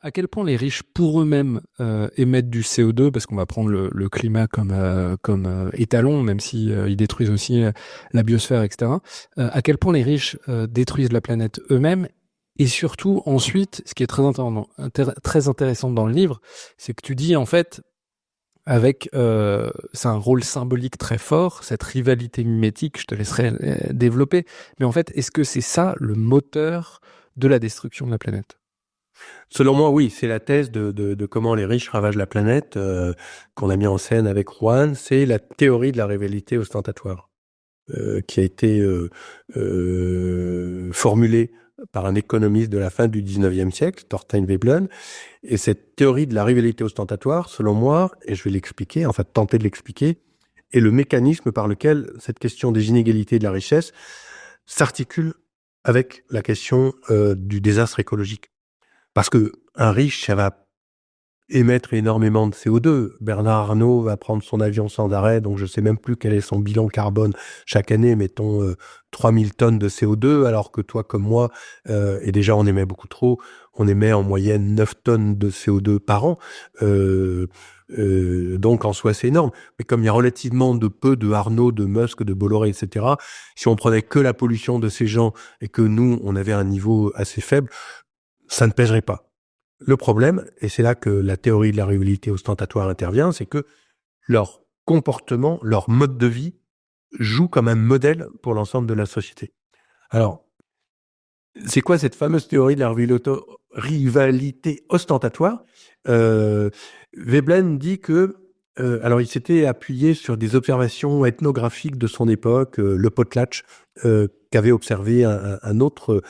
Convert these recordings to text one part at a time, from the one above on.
à quel point les riches pour eux-mêmes émettent du CO2, parce qu'on va prendre le climat comme étalon, même si ils détruisent aussi la biosphère, etc. À quel point les riches détruisent la planète eux-mêmes. Et surtout, ensuite, ce qui est très intéressant dans le livre, c'est que tu dis, en fait, c'est un rôle symbolique très fort, cette rivalité mimétique, je te laisserai développer. Mais en fait, est-ce que c'est ça le moteur de la destruction de la planète? Selon moi, oui, c'est la thèse de comment les riches ravagent la planète qu'on a mis en scène avec Juan. C'est la théorie de la rivalité ostentatoire qui a été formulée par un économiste de la fin du 19e siècle, Thorstein Veblen. Et cette théorie de la rivalité ostentatoire, selon moi, et je vais l'expliquer, enfin tenter de l'expliquer, est le mécanisme par lequel cette question des inégalités de la richesse s'articule avec la question du désastre écologique. Parce que un riche, ça va émettre énormément de CO2. Bernard Arnault va prendre son avion sans arrêt, donc je sais même plus quel est son bilan carbone chaque année, mettons 3000 tonnes de CO2, alors que toi comme moi, et déjà on émet beaucoup trop, on émet en moyenne 9 tonnes de CO2 par an. Donc en soi c'est énorme. Mais comme il y a relativement de peu de Arnaud, de Musk, de Bolloré, etc., si on prenait que la pollution de ces gens et que nous, on avait un niveau assez faible, ça ne pèserait pas. Le problème, et c'est là que la théorie de la rivalité ostentatoire intervient, c'est que leur comportement, leur mode de vie joue comme un modèle pour l'ensemble de la société. Alors, c'est quoi cette fameuse théorie de la rivalité ostentatoire? Veblen dit que, alors il s'était appuyé sur des observations ethnographiques de son époque, le potlatch, qu'avait observé un autre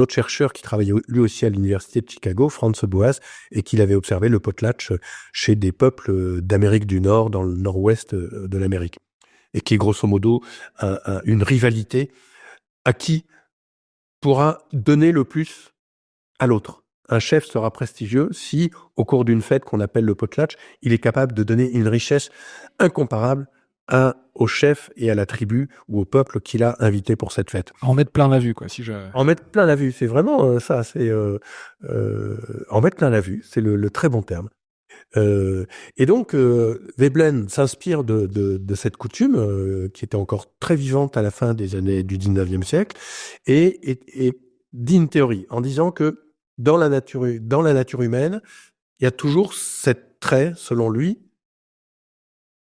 chercheur qui travaillait lui aussi à l'université de Chicago, Franz Boas, et qu'il avait observé le potlatch chez des peuples d'Amérique du Nord, dans le nord-ouest de l'Amérique, et qui est grosso modo une rivalité à qui pourra donner le plus à l'autre. Un chef sera prestigieux si, au cours d'une fête qu'on appelle le potlatch, il est capable de donner une richesse incomparable au chef et à la tribu ou au peuple qu'il a invité pour cette fête. En mettre plein la vue, quoi. Si je... En mettre plein la vue, c'est vraiment ça, c'est en mettre plein la vue, c'est le très bon terme. Et donc, Veblen s'inspire de cette coutume qui était encore très vivante à la fin des années du 19e siècle et dit une théorie en disant que dans la nature humaine, il y a toujours cette trait, selon lui,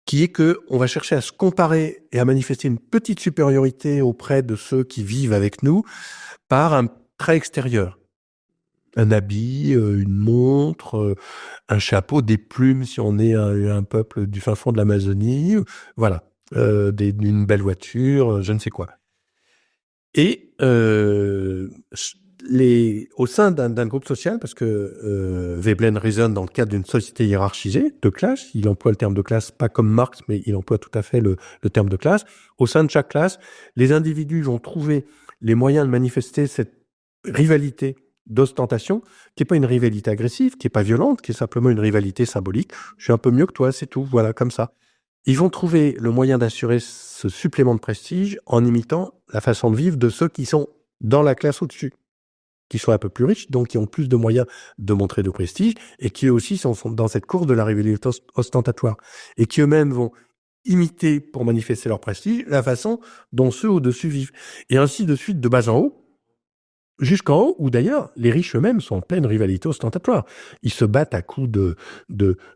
qui est que on va chercher à se comparer et à manifester une petite supériorité auprès de ceux qui vivent avec nous par un trait extérieur. Un habit, une montre, un chapeau, des plumes si on est un peuple du fin fond de l'Amazonie, voilà, une belle voiture, je ne sais quoi. Et au sein d'un groupe social, parce que Veblen raisonne dans le cadre d'une société hiérarchisée de classe, il emploie le terme de classe pas comme Marx, mais il emploie tout à fait le terme de classe. Au sein de chaque classe, les individus vont trouver les moyens de manifester cette rivalité d'ostentation, qui n'est pas une rivalité agressive, qui n'est pas violente, qui est simplement une rivalité symbolique. Je suis un peu mieux que toi, c'est tout, voilà, comme ça. Ils vont trouver le moyen d'assurer ce supplément de prestige en imitant la façon de vivre de ceux qui sont dans la classe au-dessus, qui sont un peu plus riches, donc qui ont plus de moyens de montrer de prestige, et qui eux aussi sont dans cette course de la rivalité ostentatoire, et qui eux-mêmes vont imiter, pour manifester leur prestige, la façon dont ceux au-dessus vivent. Et ainsi de suite, de bas en haut, jusqu'en haut, où d'ailleurs, les riches eux-mêmes sont en pleine rivalité ostentatoire. Ils se battent à coups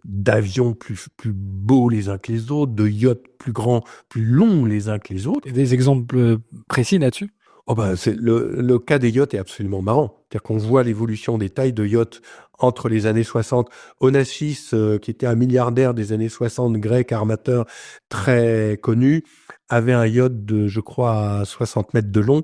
d'avions plus beaux les uns que les autres, de yachts plus grands, plus longs les uns que les autres. Et des exemples précis là-dessus? Oh ben, le cas des yachts est absolument marrant. C'est-à-dire qu'on voit l'évolution des tailles de yachts entre les années 60. Onassis, qui était un milliardaire des années 60, grec, armateur, très connu, avait un yacht de, je crois, 60 mètres de long.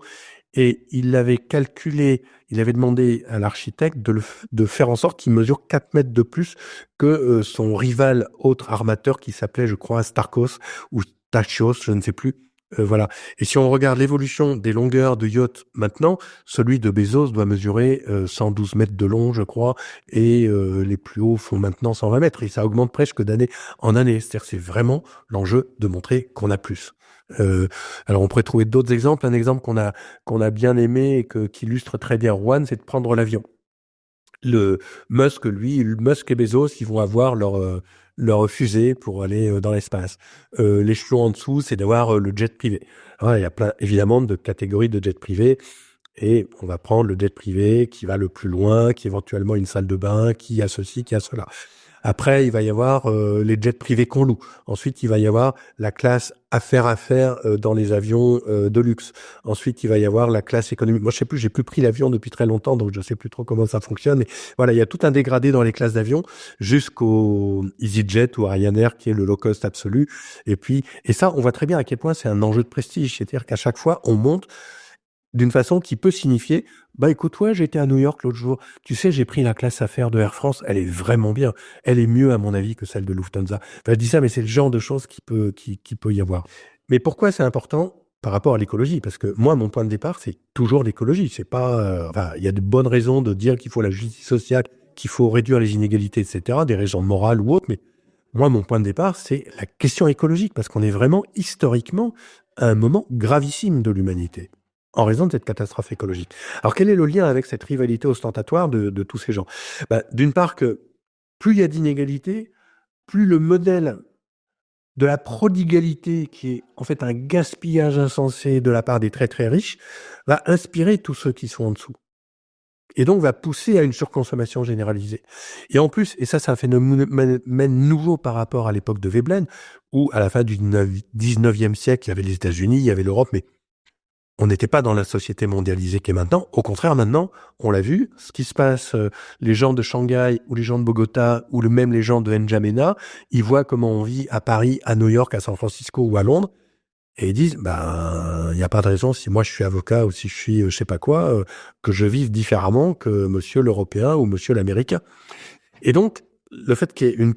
Et il l'avait calculé, il avait demandé à l'architecte de faire en sorte qu'il mesure 4 mètres de plus que son rival autre armateur qui s'appelait, je crois, Starkos ou Tachios, je ne sais plus. Voilà. Et si on regarde l'évolution des longueurs de yachts maintenant, celui de Bezos doit mesurer 112 mètres de long, je crois, et les plus hauts font maintenant 120 mètres. Et ça augmente presque d'année en année. C'est-à-dire c'est vraiment l'enjeu de montrer qu'on a plus. Alors on pourrait trouver d'autres exemples. Un exemple qu'on a bien aimé et qui illustre très bien Juan, c'est de prendre l'avion. Le Musk et Bezos, ils vont avoir leur fusée pour aller dans l'espace. L'échelon en dessous, c'est d'avoir le jet privé. Alors, il y a plein, évidemment, de catégories de jet privé. Et on va prendre le jet privé qui va le plus loin, qui éventuellement a une salle de bain, qui a ceci, qui a cela. Après, il va y avoir les jets privés qu'on loue. Ensuite, il va y avoir la classe affaires dans les avions de luxe. Ensuite, il va y avoir la classe économique. Moi, je sais plus, j'ai plus pris l'avion depuis très longtemps, donc je sais plus trop comment ça fonctionne. Mais voilà, il y a tout un dégradé dans les classes d'avion jusqu'au EasyJet ou Ryanair qui est le low cost absolu. Et ça, on voit très bien à quel point c'est un enjeu de prestige. C'est-à-dire qu'à chaque fois, on monte d'une façon qui peut signifier, bah écoute, ouais, j'étais à New York l'autre jour. Tu sais, j'ai pris la classe affaires de Air France. Elle est vraiment bien. Elle est mieux, à mon avis, que celle de Lufthansa. Enfin, je dis ça, mais c'est le genre de choses qui peut y avoir. Mais pourquoi c'est important par rapport à l'écologie? Parce que moi, mon point de départ, c'est toujours l'écologie. C'est pas, enfin, il y a de bonnes raisons de dire qu'il faut la justice sociale, qu'il faut réduire les inégalités, etc., des raisons morales ou autres. Mais moi, mon point de départ, c'est la question écologique, parce qu'on est vraiment historiquement à un moment gravissime de l'humanité, en raison de cette catastrophe écologique. Alors, quel est le lien avec cette rivalité ostentatoire de tous ces gens? Bah, d'une part que plus il y a d'inégalités, plus le modèle de la prodigalité, qui est en fait un gaspillage insensé de la part des très très riches, va inspirer tous ceux qui sont en dessous. Et donc va pousser à une surconsommation généralisée. Et en plus, et ça c'est un phénomène nouveau par rapport à l'époque de Veblen, où à la fin du 19e siècle, il y avait les États-Unis, il y avait l'Europe, mais on n'était pas dans la société mondialisée qu'est maintenant. Au contraire, maintenant, on l'a vu, ce qui se passe, les gens de Shanghai ou les gens de Bogota ou même les gens de N'Djamena, ils voient comment on vit à Paris, à New York, à San Francisco ou à Londres, et ils disent, ben, il n'y a pas de raison, si moi je suis avocat ou si je suis je sais pas quoi, que je vive différemment que monsieur l'Européen ou monsieur l'Américain. Et donc, le fait qu'il y ait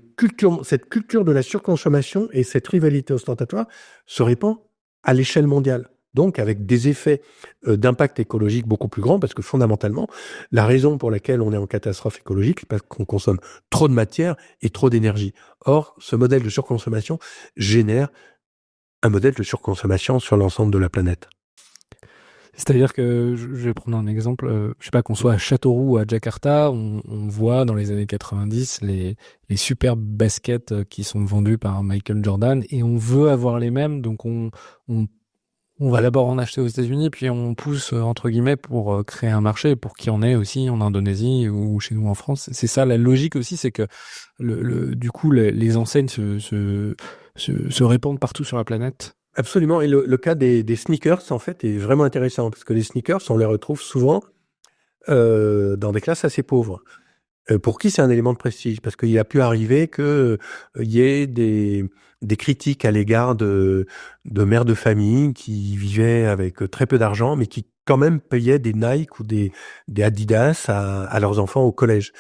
cette culture de la surconsommation et cette rivalité ostentatoire se répand à l'échelle mondiale. Donc, avec des effets d'impact écologique beaucoup plus grands, parce que fondamentalement, la raison pour laquelle on est en catastrophe écologique, c'est parce qu'on consomme trop de matière et trop d'énergie. Or, ce modèle de surconsommation génère un modèle de surconsommation sur l'ensemble de la planète. C'est-à-dire que, je vais prendre un exemple, je sais pas, qu'on soit à Châteauroux ou à Jakarta, on voit dans les années 90 les superbes baskets qui sont vendues par Michael Jordan, et on veut avoir les mêmes, donc on va d'abord en acheter aux États-Unis, puis on pousse, entre guillemets, pour créer un marché, pour qu'il y en ait aussi en Indonésie ou chez nous en France. C'est ça la logique aussi, c'est que du coup, les enseignes se répandent partout sur la planète. Absolument. Et le cas des sneakers, en fait, est vraiment intéressant, parce que les sneakers, on les retrouve souvent dans des classes assez pauvres. Pour qui c'est un élément de prestige? Parce qu'il a pu arriver que il y ait des critiques à l'égard de mères de famille qui vivaient avec très peu d'argent, mais qui quand même payaient des Nike ou des Adidas à leurs enfants au collège.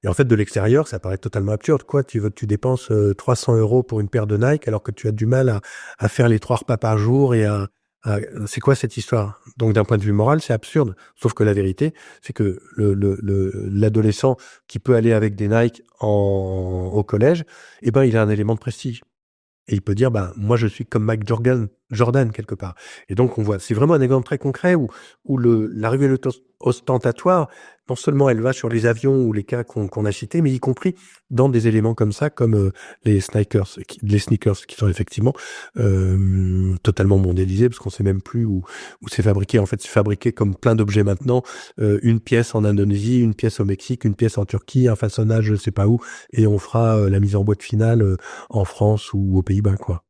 Et en fait, de l'extérieur, ça paraît totalement absurde. Quoi, tu dépenses 300 € pour une paire de Nike alors que tu as du mal à faire les 3 repas par jour et c'est quoi cette histoire? Donc, d'un point de vue moral, c'est absurde. Sauf que la vérité, c'est que l'adolescent qui peut aller avec des Nike au collège, eh ben, il a un élément de prestige. Et il peut dire, ben, moi, je suis comme Mike Jordan, quelque part. Et donc, on voit, c'est vraiment un exemple très concret où la rivalité ostentatoire, non seulement elle va sur les avions ou les cas qu'on a cités, mais y compris dans des éléments comme ça, comme les sneakers, qui sont effectivement totalement mondialisés, parce qu'on sait même plus où c'est fabriqué. En fait, c'est fabriqué comme plein d'objets maintenant, une pièce en Indonésie, une pièce au Mexique, une pièce en Turquie, un façonnage je sais pas où, et on fera la mise en boîte finale en France ou aux Pays-Bas, quoi.